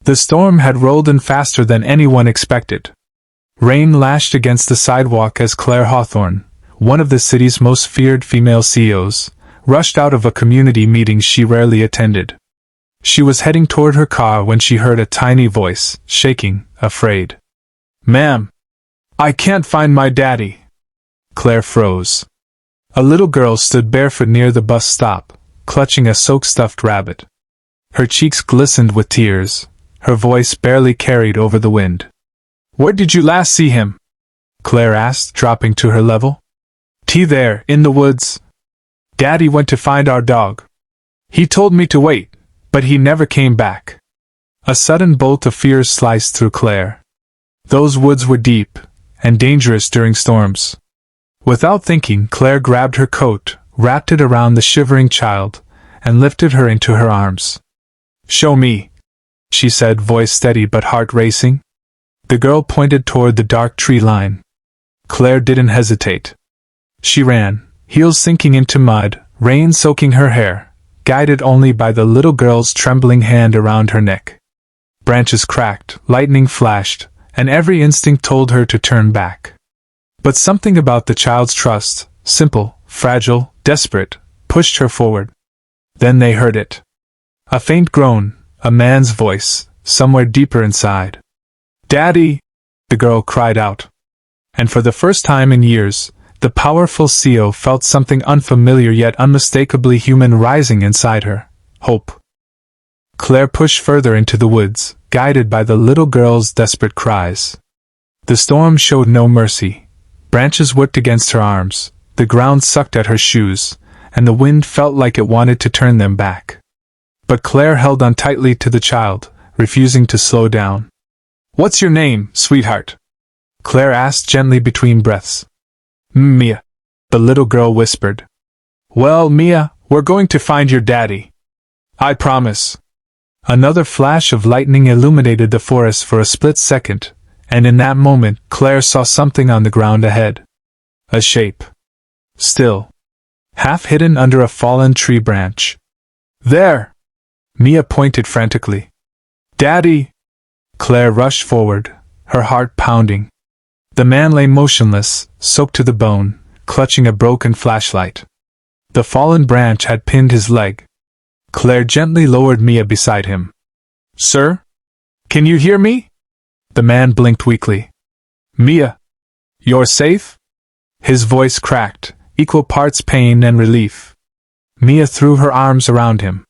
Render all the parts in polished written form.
The storm had rolled in faster than anyone expected. Rain lashed against the sidewalk as Claire Hawthorne, one of the city's most feared female CEOs, rushed out of a community meeting she rarely attended. She was heading toward her car when she heard a tiny voice, shaking, afraid. "Ma'am, I can't find my daddy." Claire froze. A little girl stood barefoot near the bus stop, clutching a soaked stuffed rabbit. Her cheeks glistened with tears, her voice barely carried over the wind. "Where did you last see him?" Claire asked, dropping to her level. "There, in the woods. Daddy went to find our dog. He told me to wait, but he never came back." A sudden bolt of fear sliced through Claire. Those woods were deep and dangerous during storms. Without thinking, Claire grabbed her coat, wrapped it around the shivering child, and lifted her into her arms. "Show me," she said, voice steady but heart racing. The girl pointed toward the dark tree line. Claire didn't hesitate. She ran, heels sinking into mud, rain soaking her hair, guided only by the little girl's trembling hand around her neck. Branches cracked, lightning flashed, and every instinct told her to turn back. But something about the child's trust, simple, fragile, desperate, pushed her forward. Then they heard it. A faint groan, a man's voice, somewhere deeper inside. "Daddy!" the girl cried out. And for the first time in years, the powerful CEO felt something unfamiliar yet unmistakably human rising inside her. Hope. Claire pushed further into the woods, guided by the little girl's desperate cries. The storm showed no mercy. Branches whipped against her arms, the ground sucked at her shoes, and the wind felt like it wanted to turn them back. But Claire held on tightly to the child, refusing to slow down. "What's your name, sweetheart?" Claire asked gently between breaths. "Mia," the little girl whispered. "Well, Mia, we're going to find your daddy. I promise." Another flash of lightning illuminated the forest for a split second, and in that moment Claire saw something on the ground ahead. A shape. Still. Half hidden under a fallen tree branch. "There!" Mia pointed frantically. "Daddy!" Claire rushed forward, her heart pounding. The man lay motionless, soaked to the bone, clutching a broken flashlight. The fallen branch had pinned his leg. Claire gently lowered Mia beside him. "Sir? Can you hear me?" The man blinked weakly. "Mia, you're safe?" His voice cracked, equal parts pain and relief. Mia threw her arms around him.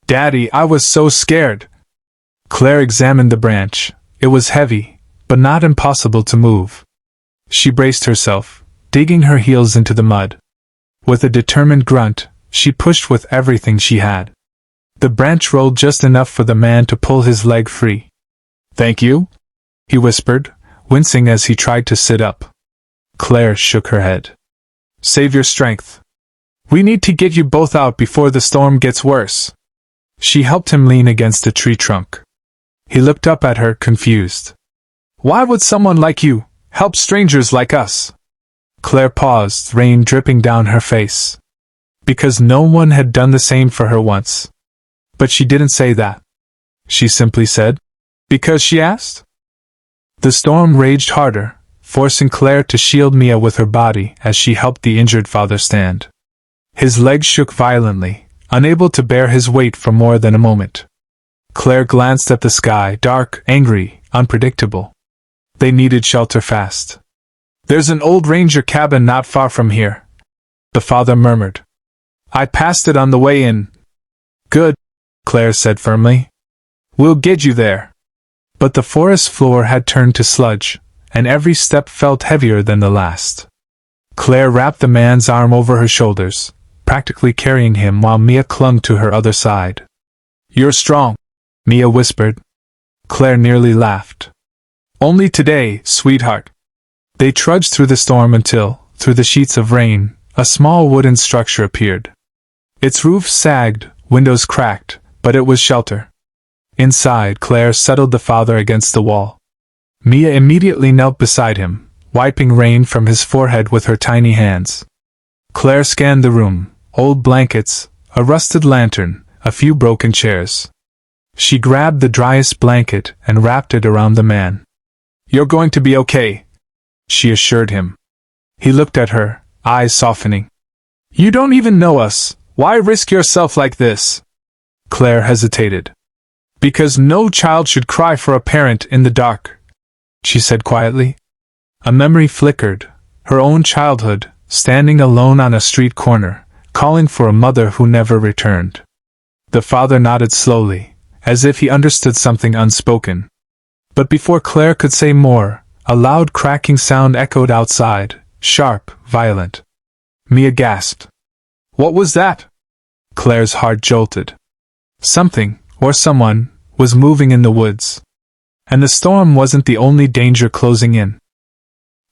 "Daddy, I was so scared." Claire examined the branch. It was heavy, but not impossible to move. She braced herself, digging her heels into the mud. With a determined grunt, she pushed with everything she had. The branch rolled just enough for the man to pull his leg free. "Thank you," he whispered, wincing as he tried to sit up. Claire shook her head. "Save your strength. We need to get you both out before the storm gets worse." She helped him lean against a tree trunk. He looked up at her, confused. "Why would someone like you help strangers like us?" Claire paused, rain dripping down her face. Because no one had done the same for her once. But she didn't say that. She simply said, "Because she asked?" The storm raged harder, forcing Claire to shield Mia with her body as she helped the injured father stand. His legs shook violently, unable to bear his weight for more than a moment. Claire glanced at the sky, dark, angry, unpredictable. They needed shelter fast. "There's an old ranger cabin not far from here," the father murmured. "I passed it on the way in." "Good," Claire said firmly. "We'll get you there." But the forest floor had turned to sludge, and every step felt heavier than the last. Claire wrapped the man's arm over her shoulders, practically carrying him while Mia clung to her other side. "You're strong," Mia whispered. Claire nearly laughed. "Only today, sweetheart." They trudged through the storm until, through the sheets of rain, a small wooden structure appeared. Its roof sagged, windows cracked, but it was shelter. Inside, Claire settled the father against the wall. Mia immediately knelt beside him, wiping rain from his forehead with her tiny hands. Claire scanned the room, old blankets, a rusted lantern, a few broken chairs. She grabbed the driest blanket and wrapped it around the man. "You're going to be okay," she assured him. He looked at her, eyes softening. "You don't even know us. Why risk yourself like this?" Claire hesitated. "Because no child should cry for a parent in the dark," she said quietly. A memory flickered, her own childhood, standing alone on a street corner, calling for a mother who never returned. The father nodded slowly, as if he understood something unspoken. But before Claire could say more, a loud cracking sound echoed outside, sharp, violent. Mia gasped. "What was that?" Claire's heart jolted. Something, or someone, was moving in the woods. And the storm wasn't the only danger closing in.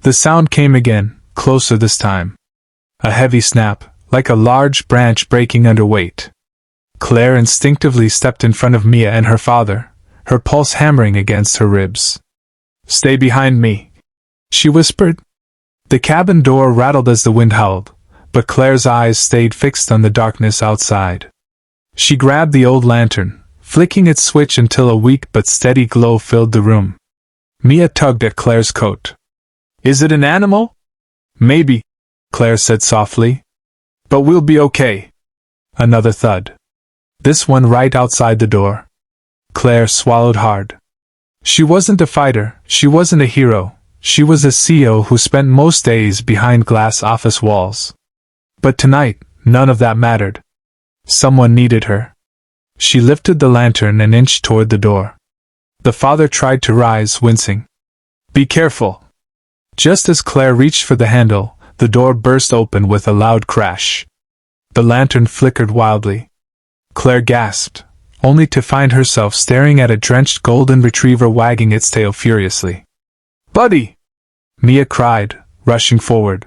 The sound came again, closer this time. A heavy snap, like a large branch breaking under weight. Claire instinctively stepped in front of Mia and her father, her pulse hammering against her ribs. "Stay behind me," she whispered. The cabin door rattled as the wind howled, but Claire's eyes stayed fixed on the darkness outside. She grabbed the old lantern, flicking its switch until a weak but steady glow filled the room. Mia tugged at Claire's coat. "Is it an animal?" "Maybe," Claire said softly. "But we'll be okay." Another thud. This one right outside the door. Claire swallowed hard. She wasn't a fighter, she wasn't a hero, she was a CEO who spent most days behind glass office walls. But tonight, none of that mattered. Someone needed her. She lifted the lantern and inched toward the door. The father tried to rise, wincing. "Be careful." Just as Claire reached for the handle, the door burst open with a loud crash. The lantern flickered wildly. Claire gasped, only to find herself staring at a drenched golden retriever wagging its tail furiously. "Buddy!" Mia cried, rushing forward.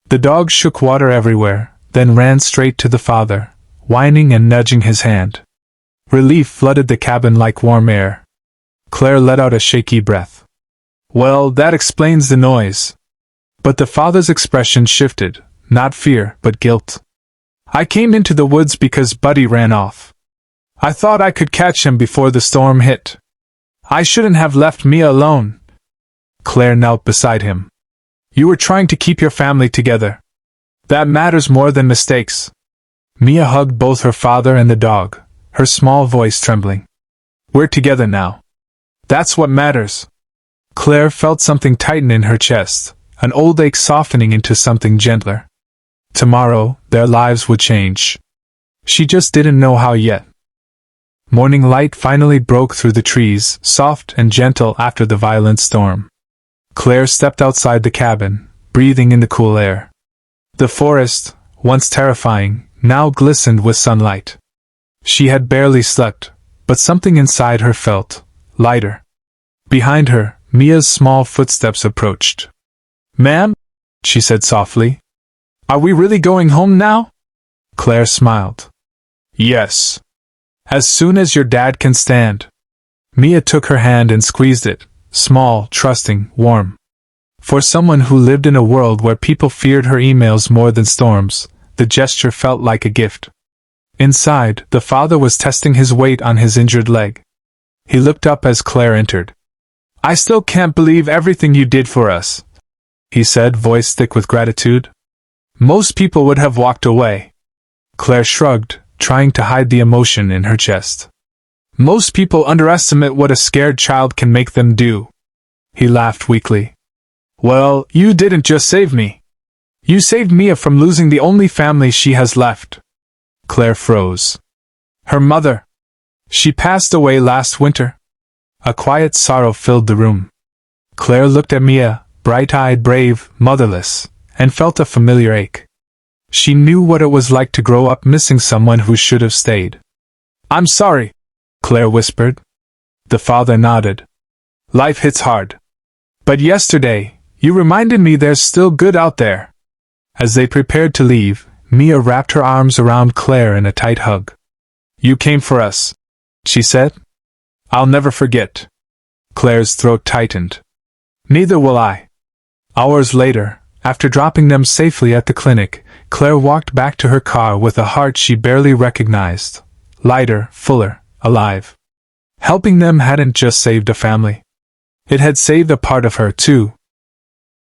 The dog shook water everywhere, then ran straight to the father, whining and nudging his hand. Relief flooded the cabin like warm air. Claire let out a shaky breath. "Well, that explains the noise." But the father's expression shifted, not fear, but guilt. "I came into the woods because Buddy ran off. I thought I could catch him before the storm hit. I shouldn't have left Mia alone." Claire knelt beside him. "You were trying to keep your family together. That matters more than mistakes." Mia hugged both her father and the dog, her small voice trembling. "We're together now. That's what matters." Claire felt something tighten in her chest, an old ache softening into something gentler. Tomorrow, their lives would change. She just didn't know how yet. Morning light finally broke through the trees, soft and gentle after the violent storm. Claire stepped outside the cabin, breathing in the cool air. The forest, once terrifying, now glistened with sunlight. She had barely slept, but something inside her felt lighter. Behind her, Mia's small footsteps approached. "Ma'am?" she said softly. "Are we really going home now?" Claire smiled. "Yes. As soon as your dad can stand." Mia took her hand and squeezed it, small, trusting, warm. For someone who lived in a world where people feared her emails more than storms, the gesture felt like a gift. Inside, the father was testing his weight on his injured leg. He looked up as Claire entered. "I still can't believe everything you did for us," he said, voice thick with gratitude. "Most people would have walked away." Claire shrugged, trying to hide the emotion in her chest. "Most people underestimate what a scared child can make them do." He laughed weakly. "Well, you didn't just save me. You saved Mia from losing the only family she has left." Claire froze. "Her mother. She passed away last winter." A quiet sorrow filled the room. Claire looked at Mia, bright-eyed, brave, motherless, and felt a familiar ache. She knew what it was like to grow up missing someone who should have stayed. "I'm sorry," Claire whispered. The father nodded. "Life hits hard. But yesterday, you reminded me there's still good out there." As they prepared to leave, Mia wrapped her arms around Claire in a tight hug. "You came for us," she said. "I'll never forget." Claire's throat tightened. "Neither will I." Hours later, after dropping them safely at the clinic, Claire walked back to her car with a heart she barely recognized. Lighter, fuller, alive. Helping them hadn't just saved a family. It had saved a part of her, too,